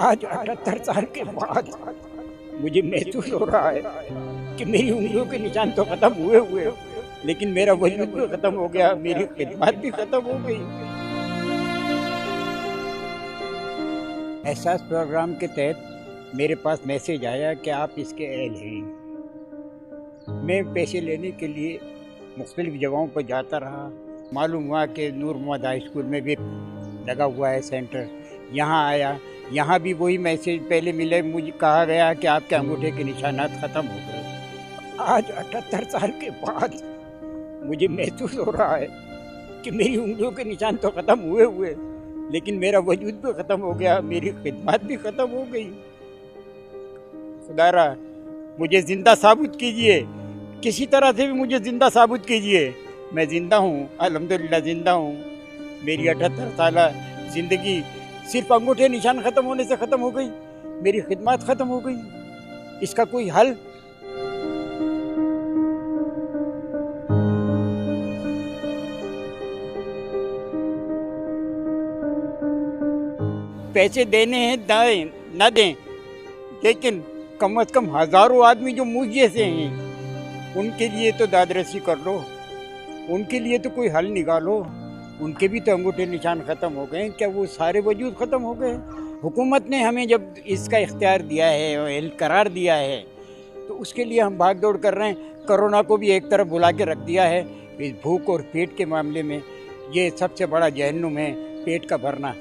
आज 78 साल के बाद मुझे महसूस हो रहा है कि मेरी उंगलियों के निशान तो खत्म हुए लेकिन मेरा वजूद भी खत्म हो गया, मेरी खिदमत भी खत्म हो गई। एहसास प्रोग्राम के तहत मेरे पास मैसेज आया कि आप इसके अहल हैं। मैं पैसे लेने के लिए मुख्तलिफ जगहों पर जाता रहा। मालूम हुआ कि नूर मोहम्मद हाई स्कूल में भी लगा हुआ है सेंटर। यहाँ आया, यहाँ भी वही मैसेज पहले मिले, मुझे कहा गया कि आपके अंगूठे के निशानात ख़त्म हो गए। आज 78 साल के बाद मुझे महसूस हो रहा है कि मेरी उंगलियों के निशान तो ख़त्म हुए लेकिन मेरा वजूद भी ख़त्म हो गया, मेरी खिदमत भी ख़त्म हो गई। खुदारा मुझे ज़िंदा साबित कीजिए, किसी तरह से भी मुझे ज़िंदा साबित कीजिए। मैं ज़िंदा हूँ, अल्हम्दुलिल्लाह ज़िंदा हूँ। मेरी 78 साल ज़िंदगी सिर्फ अंगूठे निशान ख़त्म होने से ख़त्म हो गई, मेरी खिदमत ख़त्म हो गई। इसका कोई हल? पैसे देने हैं दाएं ना दें, लेकिन कम अज़ कम हज़ारों आदमी जो मुझ जैसे हैं उनके लिए तो दादरसी कर लो, उनके लिए तो कोई हल निकालो। उनके भी तो अंगूठे निशान ख़त्म हो गए, क्या वो सारे वजूद ख़त्म हो गए? हुकूमत ने हमें जब इसका इख्तियार दिया है और करार दिया है तो उसके लिए हम भाग दौड़ कर रहे हैं। कोरोना को भी एक तरफ बुला के रख दिया है। इस भूख और पेट के मामले में ये सबसे बड़ा जहन्नुम है, पेट का भरना।